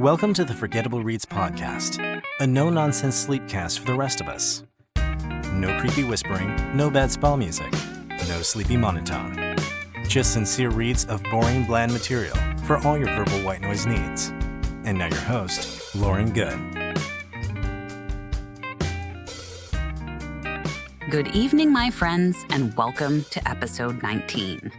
Welcome to the Forgettable Reads podcast, a no-nonsense sleepcast for the rest of us. No creepy whispering, no bad spell music, no sleepy monotone. Just sincere reads of boring, bland material for all your verbal white noise needs. And now your host, Lauren Good. Good evening, my friends, and welcome to episode 19.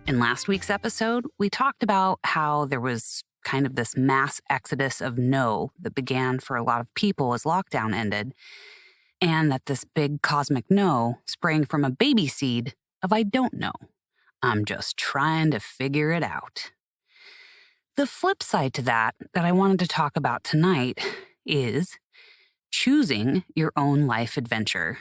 In last week's episode, we talked about how there was kind of this mass exodus of no that began for a lot of people as lockdown ended, and that this big cosmic no sprang from a baby seed of I don't know. I'm just trying to figure it out. The flip side to that I wanted to talk about tonight is choosing your own life adventure.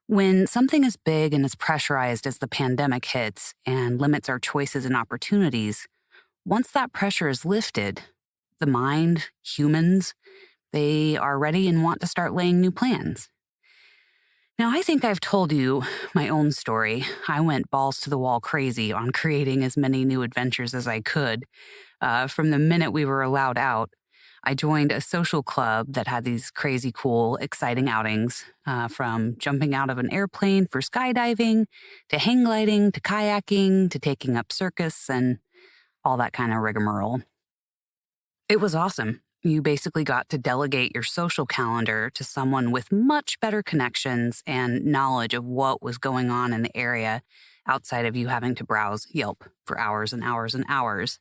When something as big and as pressurized as the pandemic hits and limits our choices and opportunities, once that pressure is lifted, the mind, humans, they are ready and want to start laying new plans. Now, I think I've told you my own story. I went balls to the wall crazy on creating as many new adventures as I could. From the minute we were allowed out, I joined a social club that had these crazy cool, exciting outings, from jumping out of an airplane for skydiving, to hang gliding, to kayaking, to taking up circus, and all that kind of rigmarole. It was awesome. You basically got to delegate your social calendar to someone with much better connections and knowledge of what was going on in the area outside of you having to browse Yelp for hours and hours and hours.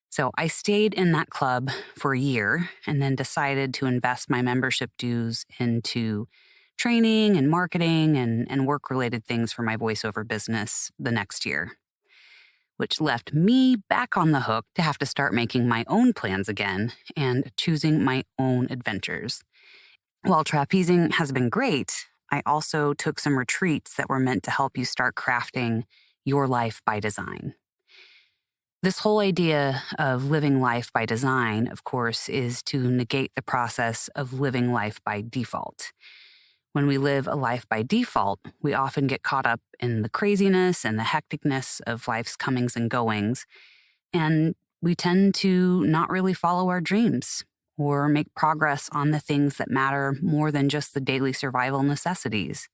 So I stayed in that club for a year and then decided to invest my membership dues into training and marketing and work-related things for my voiceover business the next year, which left me back on the hook to have to start making my own plans again and choosing my own adventures. While trapezing has been great, I also took some retreats that were meant to help you start crafting your life by design. This whole idea of living life by design, of course, is to negate the process of living life by default. When we live a life by default, we often get caught up in the craziness and the hecticness of life's comings and goings, and we tend to not really follow our dreams or make progress on the things that matter more than just the daily survival necessities.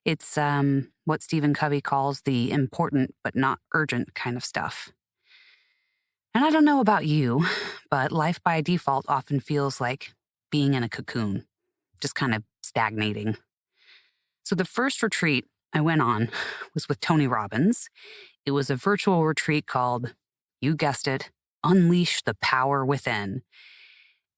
It's what Stephen Covey calls the important but not urgent kind of stuff. And I don't know about you, but life by default often feels like being in a cocoon, just kind of stagnating. So the first retreat I went on was with Tony Robbins. It was a virtual retreat called, you guessed it, Unleash the Power Within.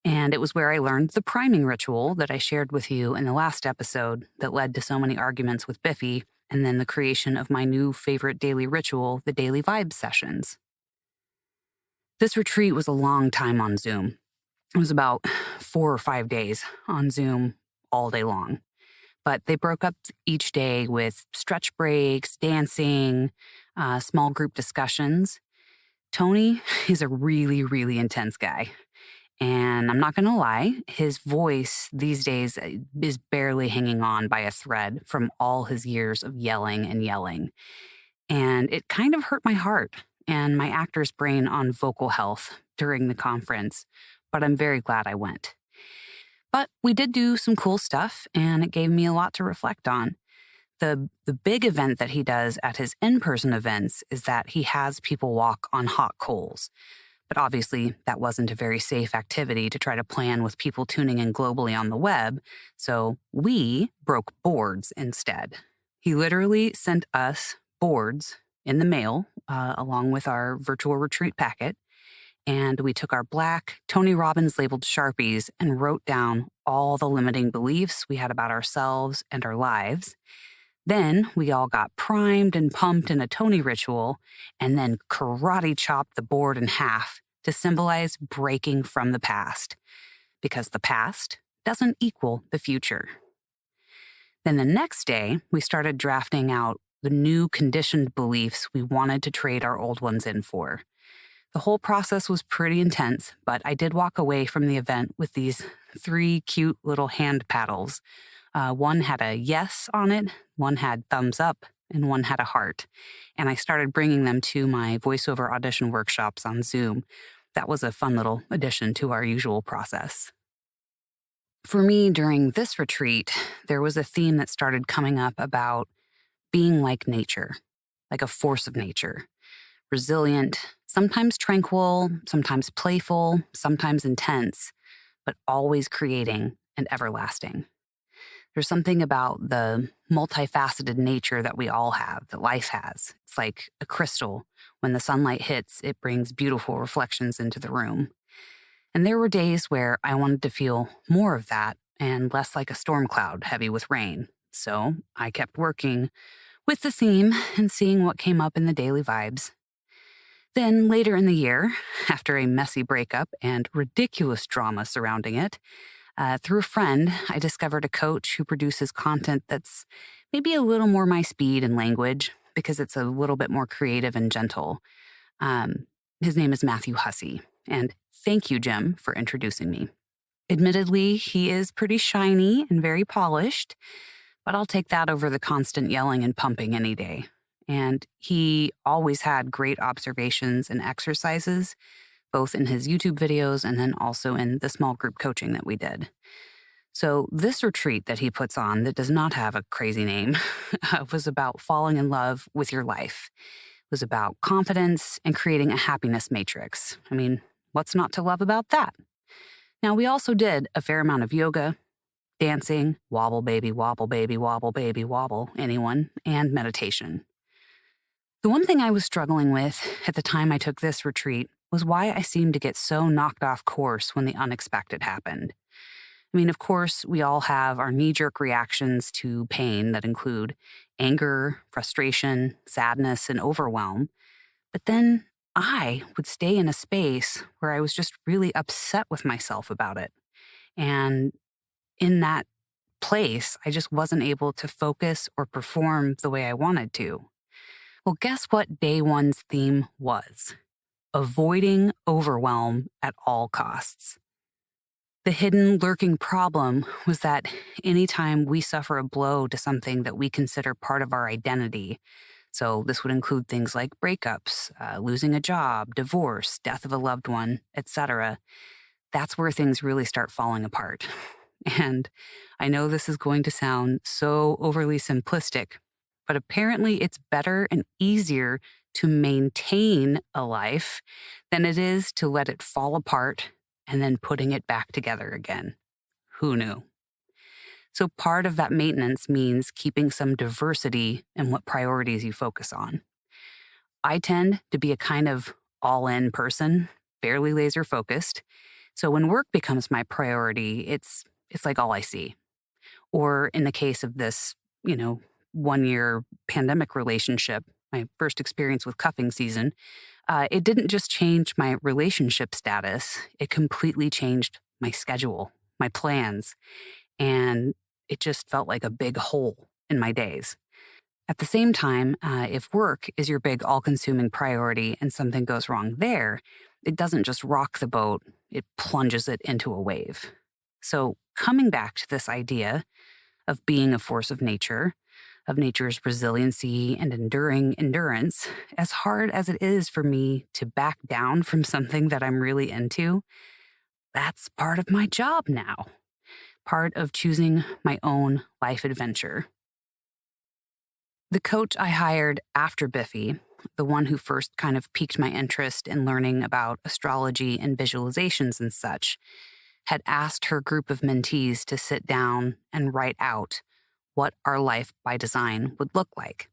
And it was where I learned the priming ritual that I shared with you in the last episode that led to so many arguments with Biffy, and then the creation of my new favorite daily ritual, the Daily Vibes Sessions. This retreat was a long time on Zoom. It was about 4 or 5 days on Zoom all day long. But they broke up each day with stretch breaks, dancing, small group discussions. Tony is a really, really intense guy. And I'm not going to lie, his voice these days is barely hanging on by a thread from all his years of yelling and yelling. And it kind of hurt my heart and my actor's brain on vocal health during the conference, but I'm very glad I went. But we did do some cool stuff, and it gave me a lot to reflect on. The big event that he does at his in-person events is that he has people walk on hot coals. But obviously, that wasn't a very safe activity to try to plan with people tuning in globally on the web, so we broke boards instead. He literally sent us boards in the mail, along with our virtual retreat packet, and we took our black Tony Robbins labeled Sharpies and wrote down all the limiting beliefs we had about ourselves and our lives. Then we all got primed and pumped in a Tony ritual and then karate chopped the board in half to symbolize breaking from the past, because the past doesn't equal the future. Then the next day, we started drafting out the new conditioned beliefs we wanted to trade our old ones in for. The whole process was pretty intense, but I did walk away from the event with these 3 cute little hand paddles. One had a yes on it, one had thumbs up, and one had a heart. And I started bringing them to my voiceover audition workshops on Zoom that was a fun little addition to our usual process. For me, during this retreat, there was a theme that started coming up about being like nature, like a force of nature, resilient, sometimes tranquil, sometimes playful, sometimes intense, but always creating and everlasting. There's something about the multifaceted nature that we all have, that life has. It's like a crystal. When the sunlight hits, it brings beautiful reflections into the room. And there were days where I wanted to feel more of that and less like a storm cloud heavy with rain. So I kept working with the theme and seeing what came up in the daily vibes. Then later in the year, after a messy breakup and ridiculous drama surrounding it, through a friend, I discovered a coach who produces content that's maybe a little more my speed and language because it's a little bit more creative and gentle. His name is Matthew Hussey, and thank you, Jim, for introducing me. Admittedly, he is pretty shiny and very polished, but I'll take that over the constant yelling and pumping any day. And he always had great observations and exercises, both in his YouTube videos and then also in the small group coaching that we did. So this retreat that he puts on that does not have a crazy name was about falling in love with your life. It was about confidence and creating a happiness matrix. I mean, what's not to love about that? Now, we also did a fair amount of yoga, dancing, wobble baby, wobble baby, wobble baby, wobble, anyone, and meditation. The one thing I was struggling with at the time I took this retreat was why I seemed to get so knocked off course when the unexpected happened. I mean, of course, we all have our knee-jerk reactions to pain that include anger, frustration, sadness, and overwhelm. But then I would stay in a space where I was just really upset with myself about it. And in that place, I just wasn't able to focus or perform the way I wanted to. Well, guess what day one's theme was? Avoiding overwhelm at all costs. The hidden, lurking problem was that anytime we suffer a blow to something that we consider part of our identity, so this would include things like breakups, losing a job, divorce, death of a loved one, etc., that's where things really start falling apart. And I know this is going to sound so overly simplistic, but apparently it's better and easier to maintain a life than it is to let it fall apart and then putting it back together again. Who knew? So part of that maintenance means keeping some diversity in what priorities you focus on. I tend to be a kind of all-in person, fairly laser-focused. So when work becomes my priority, it's like all I see. Or in the case of this, 1-year pandemic relationship, my first experience with cuffing season, it didn't just change my relationship status, it completely changed my schedule, my plans, and it just felt like a big hole in my days. At the same time, if work is your big all-consuming priority and something goes wrong there, it doesn't just rock the boat, it plunges it into a wave. So coming back to this idea of being a force of nature, of nature's resiliency and enduring endurance, as hard as it is for me to back down from something that I'm really into, that's part of my job now, part of choosing my own life adventure. The coach I hired after Biffy, the one who first kind of piqued my interest in learning about astrology and visualizations and such, had asked her group of mentees to sit down and write out what our life by design would look like.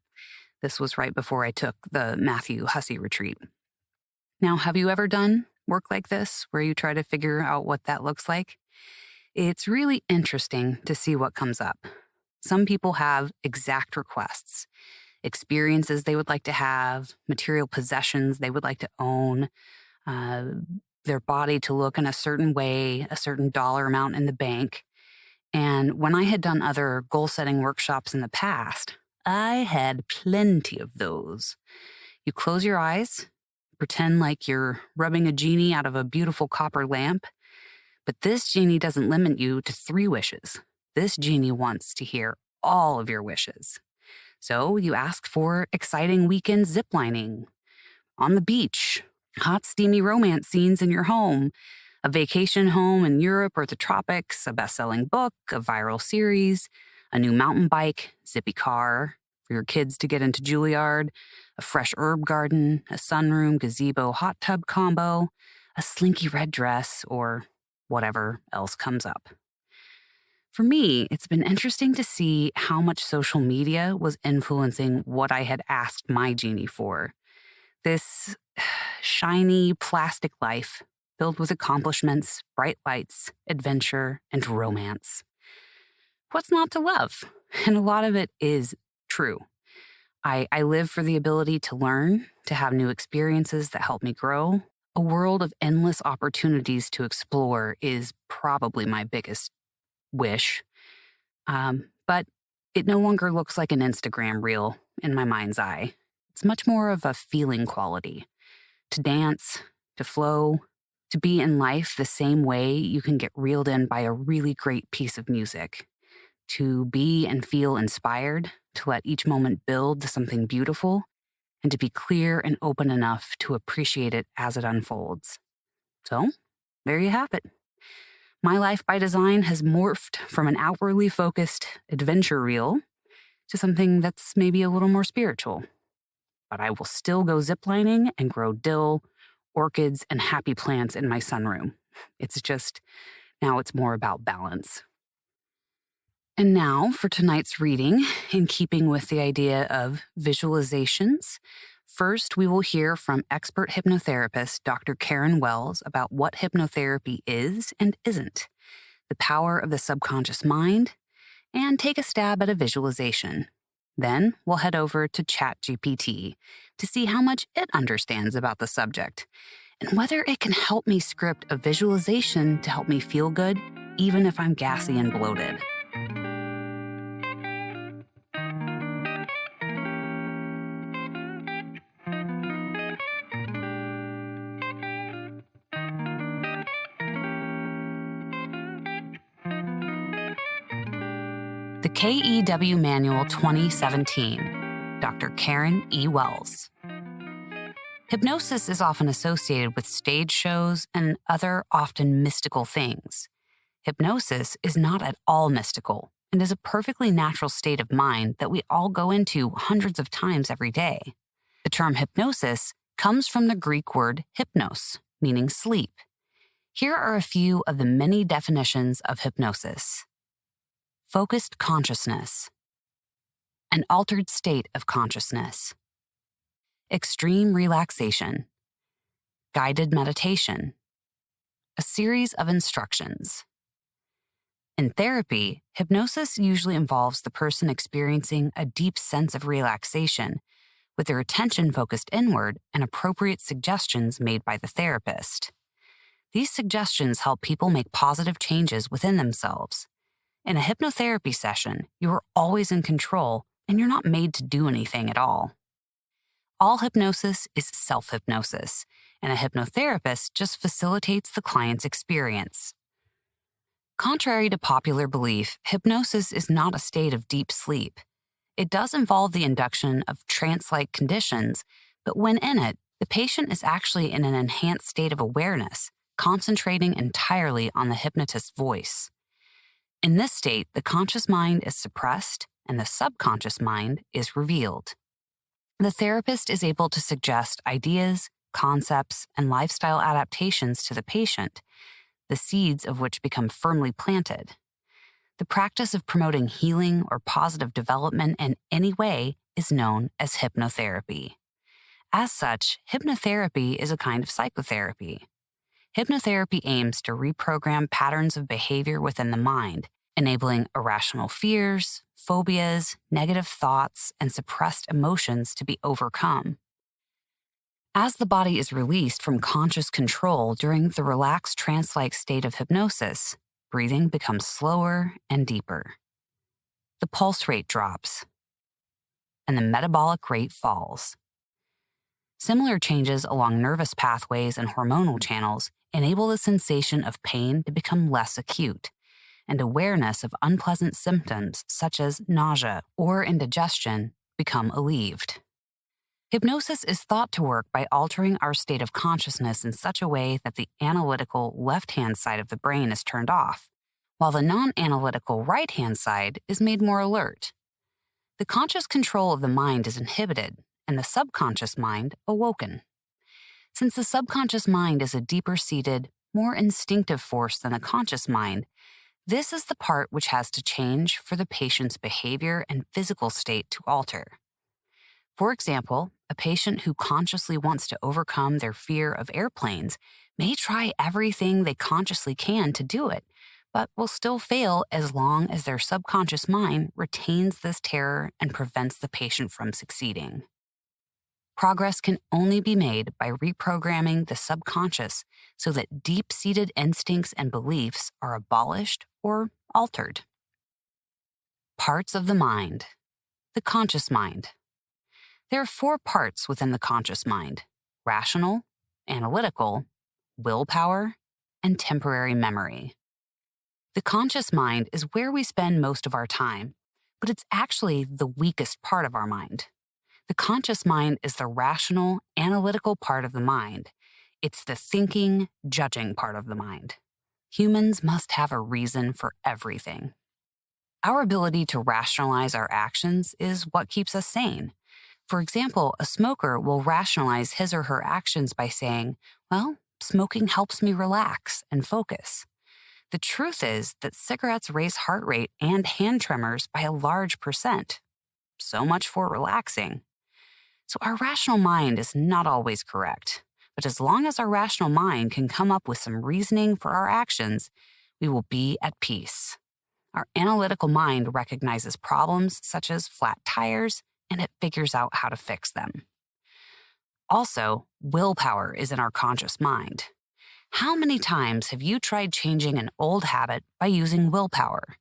This was right before I took the Matthew Hussey retreat. Now, have you ever done work like this, where you try to figure out what that looks like? It's really interesting to see what comes up. Some people have exact requests, experiences they would like to have, material possessions they would like to own, their body to look in a certain way, a certain dollar amount in the bank. And when I had done other goal-setting workshops in the past, I had plenty of those. You close your eyes, pretend like you're rubbing a genie out of a beautiful copper lamp, but this genie doesn't limit you to 3 wishes. This genie wants to hear all of your wishes. So you ask for exciting weekend ziplining, on the beach, hot, steamy romance scenes in your home, a vacation home in Europe or the tropics, a best-selling book, a viral series, a new mountain bike, zippy car for your kids to get into Juilliard, a fresh herb garden, a sunroom, gazebo, hot tub combo, a slinky red dress, or whatever else comes up. For me, it's been interesting to see how much social media was influencing what I had asked my genie for. This shiny plastic life filled with accomplishments, bright lights, adventure, and romance. What's not to love? And a lot of it is true. I live for the ability to learn, to have new experiences that help me grow. A world of endless opportunities to explore is probably my biggest wish. But it no longer looks like an Instagram reel in my mind's eye. It's much more of a feeling quality. To dance, to flow, to be in life the same way you can get reeled in by a really great piece of music. To be and feel inspired, to let each moment build to something beautiful, and to be clear and open enough to appreciate it as it unfolds. So, there you have it. My life by design has morphed from an outwardly focused adventure reel to something that's maybe a little more spiritual. But I will still go ziplining and grow dill, orchids, and happy plants in my sunroom. It's just, now it's more about balance. And now for tonight's reading, in keeping with the idea of visualizations, first we will hear from expert hypnotherapist Dr. Karen Wells about what hypnotherapy is and isn't, the power of the subconscious mind, and take a stab at a visualization. Then we'll head over to ChatGPT to see how much it understands about the subject and whether it can help me script a visualization to help me feel good, even if I'm gassy and bloated. The KEW Manual 2017, Dr. Karen E. Wells. Hypnosis is often associated with stage shows and other often mystical things. Hypnosis is not at all mystical and is a perfectly natural state of mind that we all go into hundreds of times every day. The term hypnosis comes from the Greek word hypnos, meaning sleep. Here are a few of the many definitions of hypnosis. Focused consciousness, an altered state of consciousness, extreme relaxation, guided meditation, a series of instructions. In therapy, hypnosis usually involves the person experiencing a deep sense of relaxation, with their attention focused inward and appropriate suggestions made by the therapist. These suggestions help people make positive changes within themselves. In a hypnotherapy session, you are always in control and you're not made to do anything at all. All hypnosis is self-hypnosis, and a hypnotherapist just facilitates the client's experience. Contrary to popular belief, hypnosis is not a state of deep sleep. It does involve the induction of trance-like conditions, but when in it, the patient is actually in an enhanced state of awareness, concentrating entirely on the hypnotist's voice. In this state, the conscious mind is suppressed and the subconscious mind is revealed. The therapist is able to suggest ideas, concepts, and lifestyle adaptations to the patient, the seeds of which become firmly planted. The practice of promoting healing or positive development in any way is known as hypnotherapy. As such, hypnotherapy is a kind of psychotherapy. Hypnotherapy aims to reprogram patterns of behavior within the mind, enabling irrational fears, phobias, negative thoughts, and suppressed emotions to be overcome. As the body is released from conscious control during the relaxed trance-like state of hypnosis, breathing becomes slower and deeper. The pulse rate drops, and the metabolic rate falls. Similar changes along nervous pathways and hormonal channels enable the sensation of pain to become less acute, and awareness of unpleasant symptoms such as nausea or indigestion become alleviated. Hypnosis is thought to work by altering our state of consciousness in such a way that the analytical left-hand side of the brain is turned off, while the non-analytical right-hand side is made more alert. The conscious control of the mind is inhibited, and the subconscious mind awoken. Since the subconscious mind is a deeper-seated, more instinctive force than the conscious mind, this is the part which has to change for the patient's behavior and physical state to alter. For example, a patient who consciously wants to overcome their fear of airplanes may try everything they consciously can to do it, but will still fail as long as their subconscious mind retains this terror and prevents the patient from succeeding. Progress can only be made by reprogramming the subconscious so that deep-seated instincts and beliefs are abolished or altered. Parts of the mind. The conscious mind. There are 4 parts within the conscious mind: rational, analytical, willpower, and temporary memory. The conscious mind is where we spend most of our time, but it's actually the weakest part of our mind. The conscious mind is the rational, analytical part of the mind. It's the thinking, judging part of the mind. Humans must have a reason for everything. Our ability to rationalize our actions is what keeps us sane. For example, a smoker will rationalize his or her actions by saying, well, smoking helps me relax and focus. The truth is that cigarettes raise heart rate and hand tremors by a large %. So much for relaxing. So our rational mind is not always correct, but as long as our rational mind can come up with some reasoning for our actions, we will be at peace. Our analytical mind recognizes problems such as flat tires, and it figures out how to fix them. Also, willpower is in our conscious mind. How many times have you tried changing an old habit by using willpower?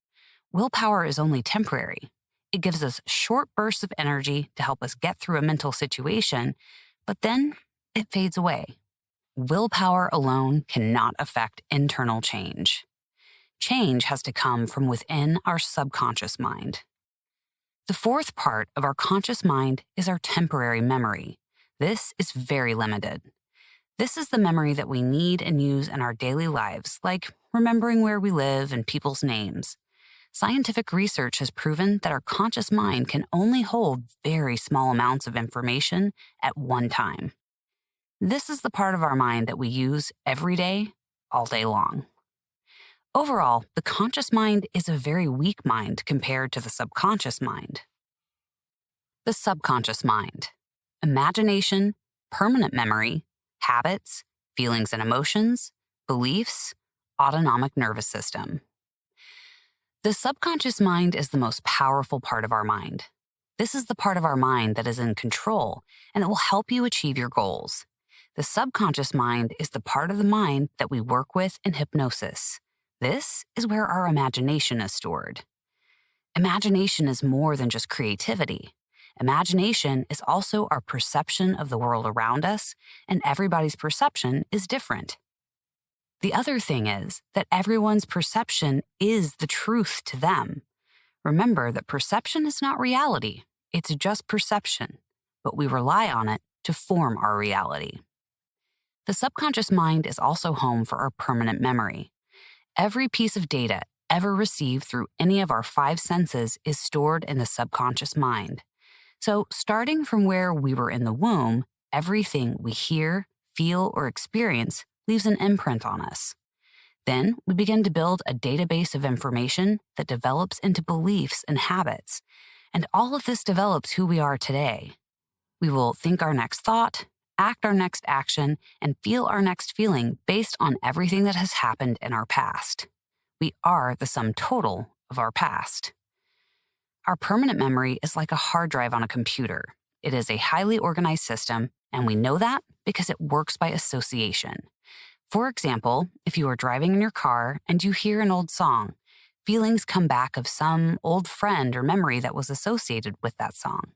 Willpower is only temporary. It gives us short bursts of energy to help us get through a mental situation, but then it fades away. Willpower alone cannot affect internal change. Change has to come from within our subconscious mind. The 4th part of our conscious mind is our temporary memory. This is very limited. This is the memory that we need and use in our daily lives, like remembering where we live and people's names. Scientific research has proven that our conscious mind can only hold very small amounts of information at one time. This is the part of our mind that we use every day, all day long. Overall, the conscious mind is a very weak mind compared to the subconscious mind. The subconscious mind. Imagination, permanent memory, habits, feelings and emotions, beliefs, autonomic nervous system. The subconscious mind is the most powerful part of our mind. This is the part of our mind that is in control and that will help you achieve your goals. The subconscious mind is the part of the mind that we work with in hypnosis. This is where our imagination is stored. Imagination is more than just creativity. Imagination is also our perception of the world around us, and everybody's perception is different. The other thing is that everyone's perception is the truth to them. Remember that perception is not reality. It's just perception, but we rely on it to form our reality. The subconscious mind is also home for our permanent memory. Every piece of data ever received through any of our 5 senses is stored in the subconscious mind. So, starting from where we were in the womb, everything we hear, feel, or experience leaves an imprint on us. Then, we begin to build a database of information that develops into beliefs and habits, and all of this develops who we are today. We will think our next thought, act our next action, and feel our next feeling based on everything that has happened in our past. We are the sum total of our past. Our permanent memory is like a hard drive on a computer. It is a highly organized system, and we know that because it works by association. For example, if you are driving in your car and you hear an old song, feelings come back of some old friend or memory that was associated with that song.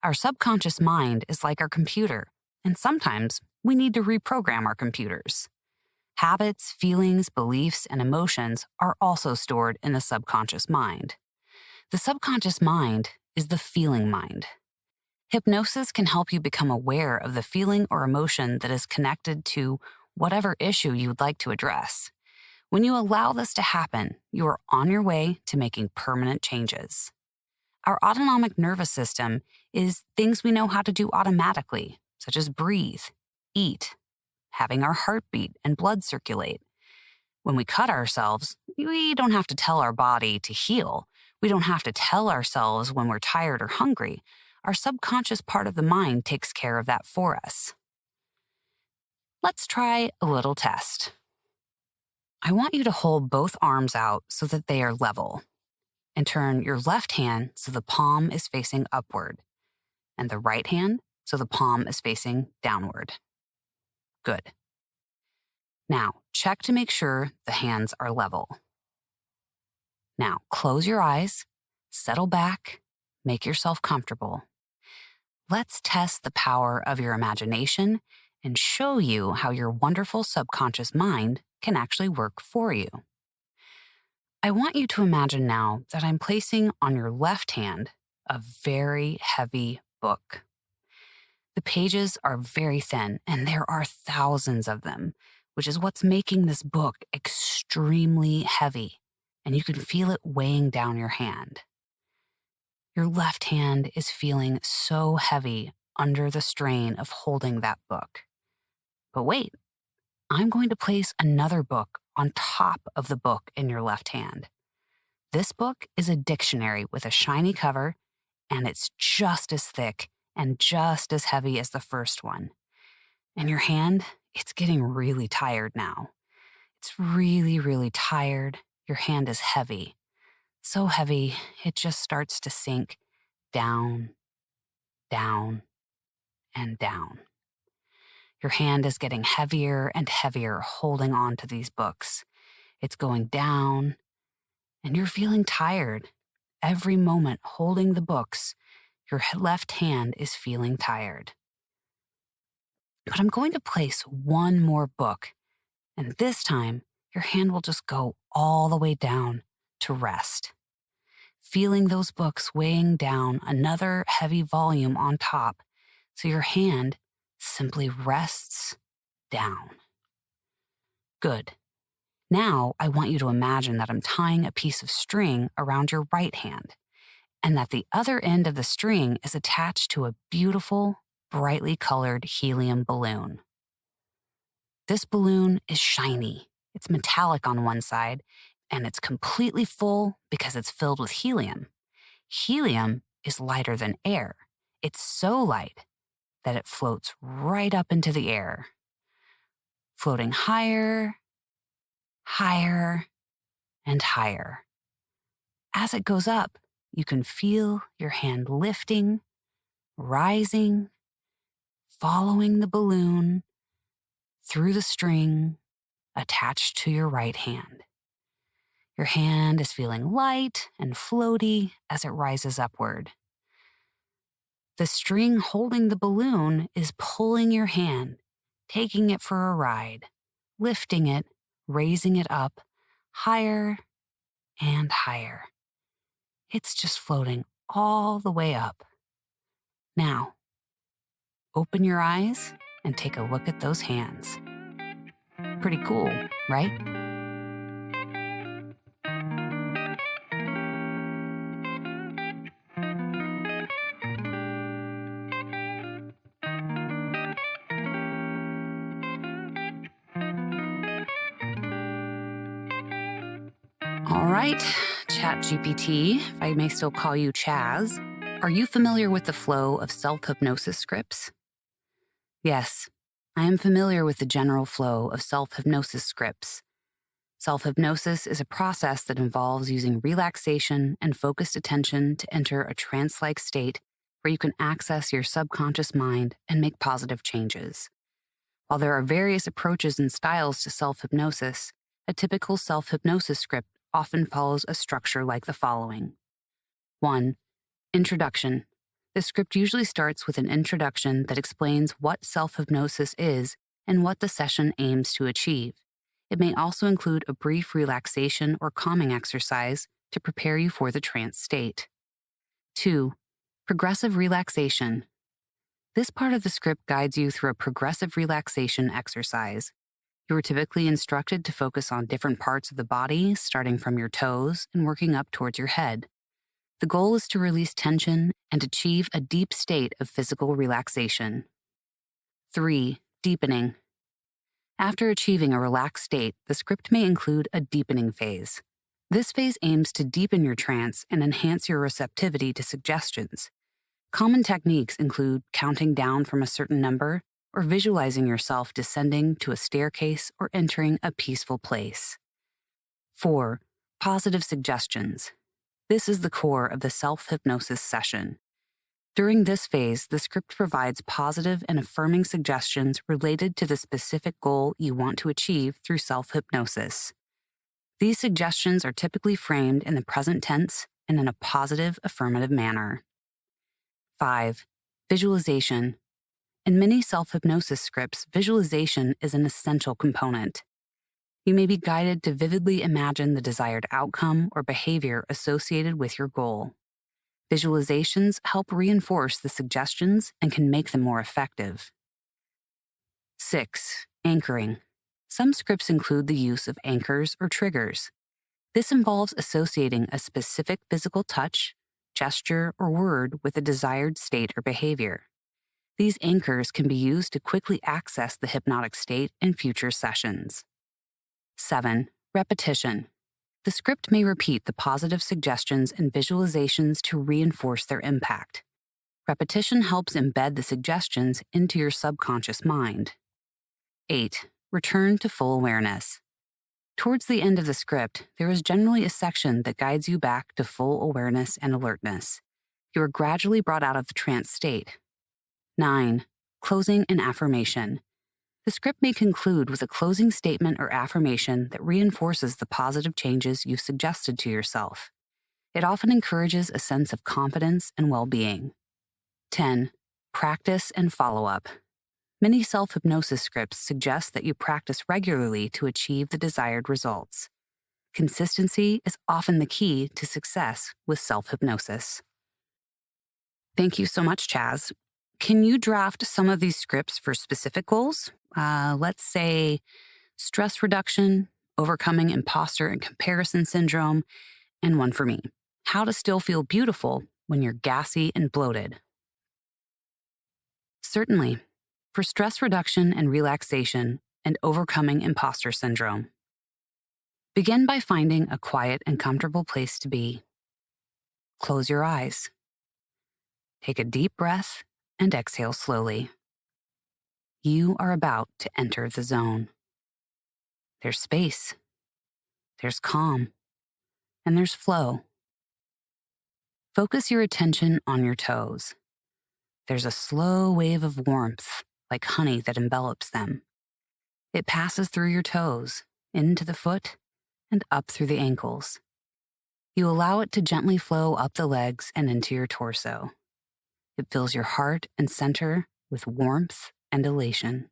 Our subconscious mind is like our computer, and sometimes we need to reprogram our computers. Habits, feelings, beliefs, and emotions are also stored in the subconscious mind. The subconscious mind is the feeling mind. Hypnosis can help you become aware of the feeling or emotion that is connected to whatever issue you would like to address. When you allow this to happen, you are on your way to making permanent changes. Our autonomic nervous system is things we know how to do automatically, such as breathe, eat, having our heart beat and blood circulate. When we cut ourselves, we don't have to tell our body to heal. We don't have to tell ourselves when we're tired or hungry. Our subconscious part of the mind takes care of that for us. Let's try a little test. I want you to hold both arms out so that they are level, and turn your left hand so the palm is facing upward, and the right hand so the palm is facing downward. Good. Now, check to make sure the hands are level. Now, close your eyes, settle back, make yourself comfortable. Let's test the power of your imagination and show you how your wonderful subconscious mind can actually work for you. I want you to imagine now that I'm placing on your left hand a very heavy book. The pages are very thin, and there are thousands of them, which is what's making this book extremely heavy, and you can feel it weighing down your hand. Your left hand is feeling so heavy under the strain of holding that book. But wait, I'm going to place another book on top of the book in your left hand. This book is a dictionary with a shiny cover, and it's just as thick and just as heavy as the first one. And your hand, it's getting really tired now. It's really, really tired. Your hand is heavy. So heavy, it just starts to sink down, down, and down. Your hand is getting heavier and heavier holding on to these books. It's going down, and you're feeling tired. Every moment holding the books, your left hand is feeling tired. But I'm going to place one more book, and this time, your hand will just go all the way down to rest. Feeling those books weighing down another heavy volume on top, so your hand simply rests down. Good. Now I want you to imagine that I'm tying a piece of string around your right hand, and that the other end of the string is attached to a beautiful, brightly colored helium balloon. This balloon is shiny. It's metallic on one side, and it's completely full because it's filled with helium. Helium is lighter than air. It's so light that it floats right up into the air, floating higher, higher, and higher. As it goes up, you can feel your hand lifting, rising, following the balloon through the string attached to your right hand. Your hand is feeling light and floaty as it rises upward. The string holding the balloon is pulling your hand, taking it for a ride, lifting it, raising it up, higher and higher. It's just floating all the way up. Now, open your eyes and take a look at those hands. Pretty cool, right? All right, ChatGPT, if I may still call you Chaz, are you familiar with the flow of self-hypnosis scripts? Yes, I am familiar with the general flow of self-hypnosis scripts. Self-hypnosis is a process that involves using relaxation and focused attention to enter a trance-like state where you can access your subconscious mind and make positive changes. While there are various approaches and styles to self-hypnosis, a typical self-hypnosis script often follows a structure like the following. 1. Introduction. The script usually starts with an introduction that explains what self-hypnosis is and what the session aims to achieve. It may also include a brief relaxation or calming exercise to prepare you for the trance state. 2. Progressive relaxation. This part of the script guides you through a progressive relaxation exercise. You are typically instructed to focus on different parts of the body, starting from your toes and working up towards your head. The goal is to release tension and achieve a deep state of physical relaxation. 3. Deepening. After achieving a relaxed state, the script may include a deepening phase. This phase aims to deepen your trance and enhance your receptivity to suggestions. Common techniques include counting down from a certain number or visualizing yourself descending to a staircase or entering a peaceful place. 4. Positive suggestions. This is the core of the self-hypnosis session. During this phase, the script provides positive and affirming suggestions related to the specific goal you want to achieve through self-hypnosis. These suggestions are typically framed in the present tense and in a positive, affirmative manner. 5. Visualization. In many self-hypnosis scripts, visualization is an essential component. You may be guided to vividly imagine the desired outcome or behavior associated with your goal. Visualizations help reinforce the suggestions and can make them more effective. 6. Anchoring. Some scripts include the use of anchors or triggers. This involves associating a specific physical touch, gesture, or word with a desired state or behavior. These anchors can be used to quickly access the hypnotic state in future sessions. 7. Repetition. The script may repeat the positive suggestions and visualizations to reinforce their impact. Repetition helps embed the suggestions into your subconscious mind. 8. Return to full awareness. Towards the end of the script, there is generally a section that guides you back to full awareness and alertness. You are gradually brought out of the trance state. 9. Closing and affirmation. The script may conclude with a closing statement or affirmation that reinforces the positive changes you've suggested to yourself. It often encourages a sense of confidence and well-being. 10. Practice and follow-up. Many self-hypnosis scripts suggest that you practice regularly to achieve the desired results. Consistency is often the key to success with self-hypnosis. Thank you so much, Chaz. Can you draft some of these scripts for specific goals? Let's say stress reduction, overcoming imposter and comparison syndrome, and one for me, how to still feel beautiful when you're gassy and bloated. Certainly, for stress reduction and relaxation and overcoming imposter syndrome. Begin by finding a quiet and comfortable place to be. Close your eyes. Take a deep breath and exhale slowly. You are about to enter the zone. There's space, there's calm, and there's flow. Focus your attention on your toes. There's a slow wave of warmth, like honey that envelops them. It passes through your toes, into the foot, and up through the ankles. You allow it to gently flow up the legs and into your torso. It fills your heart and center with warmth and elation.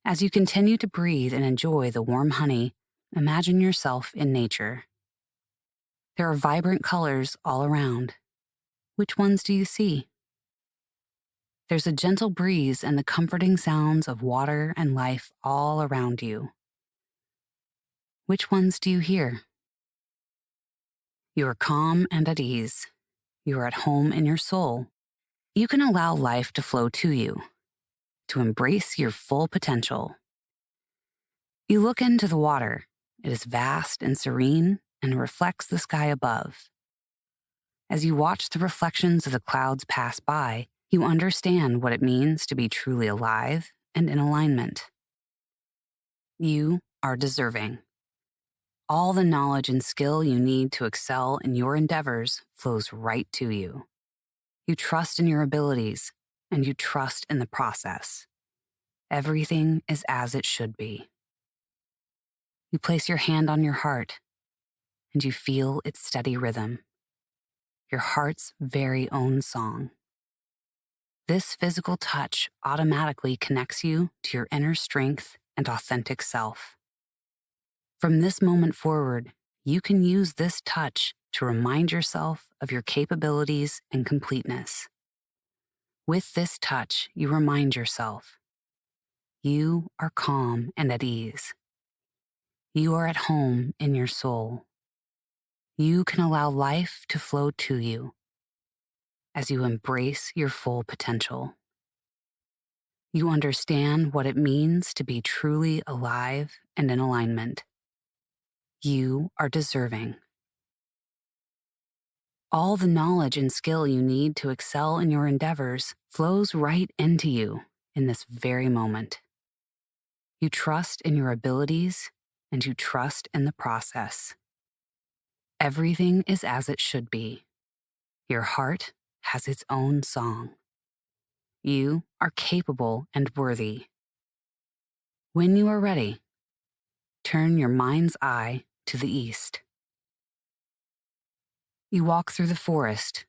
As you continue to breathe and enjoy the warm honey, imagine yourself in nature. There are vibrant colors all around. Which ones do you see? There's a gentle breeze and the comforting sounds of water and life all around you. Which ones do you hear? You are calm and at ease. You are at home in your soul. You can allow life to flow to you, to embrace your full potential. You look into the water. It is vast and serene and reflects the sky above. As you watch the reflections of the clouds pass by, you understand what it means to be truly alive and in alignment. You are deserving. All the knowledge and skill you need to excel in your endeavors flows right to you. You trust in your abilities, and you trust in the process. Everything is as it should be. You place your hand on your heart, and you feel its steady rhythm, your heart's very own song. This physical touch automatically connects you to your inner strength and authentic self. From this moment forward, you can use this touch to remind yourself of your capabilities and completeness. With this touch, you remind yourself, you are calm and at ease. You are at home in your soul. You can allow life to flow to you as you embrace your full potential. You understand what it means to be truly alive and in alignment. You are deserving. All the knowledge and skill you need to excel in your endeavors flows right into you in this very moment. You trust in your abilities and you trust in the process. Everything is as it should be. Your heart has its own song. You are capable and worthy. When you are ready, turn your mind's eye to the east. You walk through the forest.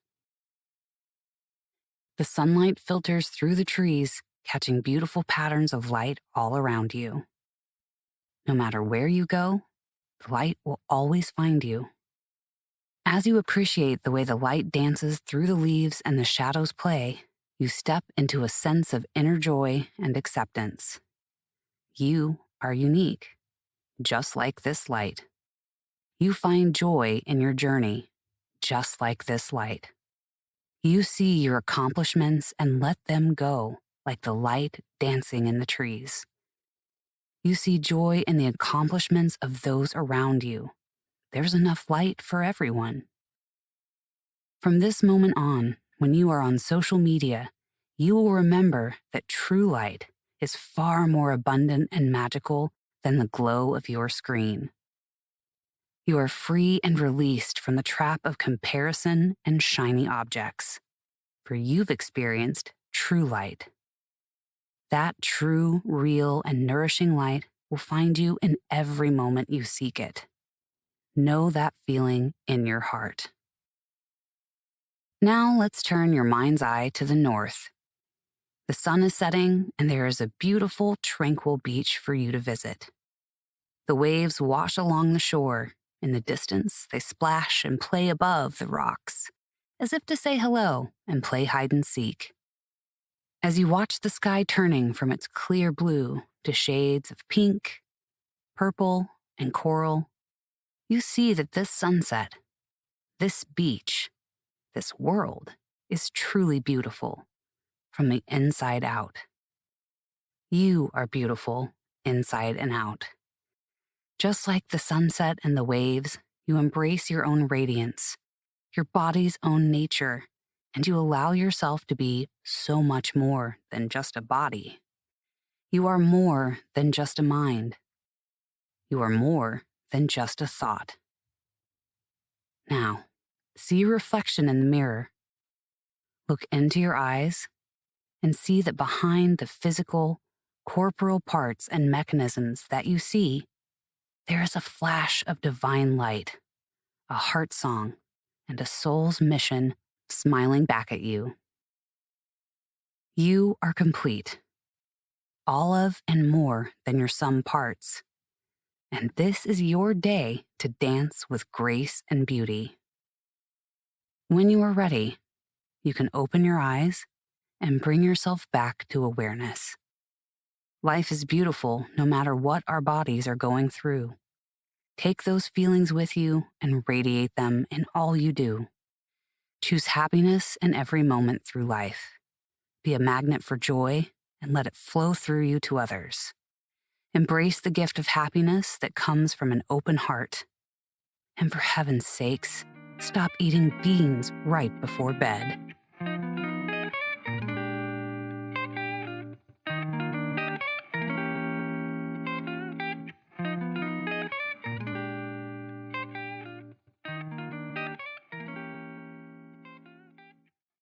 The sunlight filters through the trees, catching beautiful patterns of light all around you. No matter where you go, the light will always find you. As you appreciate the way the light dances through the leaves and the shadows play, you step into a sense of inner joy and acceptance. You are unique, just like this light. You find joy in your journey, just like this light. You see your accomplishments and let them go, like the light dancing in the trees. You see joy in the accomplishments of those around you. There's enough light for everyone. From this moment on, when you are on social media, you will remember that true light is far more abundant and magical than the glow of your screen. You are free and released from the trap of comparison and shiny objects, for you've experienced true light. That true, real, and nourishing light will find you in every moment you seek it. Know that feeling in your heart. Now let's turn your mind's eye to the north. The sun is setting, and there is a beautiful, tranquil beach for you to visit. The waves wash along the shore. In the distance, they splash and play above the rocks, as if to say hello and play hide and seek. As you watch the sky turning from its clear blue to shades of pink, purple, and coral, you see that this sunset, this beach, this world is truly beautiful from the inside out. You are beautiful inside and out. Just like the sunset and the waves, you embrace your own radiance, your body's own nature, and you allow yourself to be so much more than just a body. You are more than just a mind. You are more than just a thought. Now, see your reflection in the mirror. Look into your eyes and see that behind the physical, corporeal parts and mechanisms that you see, there is a flash of divine light, a heart song, and a soul's mission smiling back at you. You are complete, all of and more than your sum parts. And this is your day to dance with grace and beauty. When you are ready, you can open your eyes and bring yourself back to awareness. Life is beautiful no matter what our bodies are going through. Take those feelings with you and radiate them in all you do. Choose happiness in every moment through life. Be a magnet for joy and let it flow through you to others. Embrace the gift of happiness that comes from an open heart. And for heaven's sakes, stop eating beans right before bed.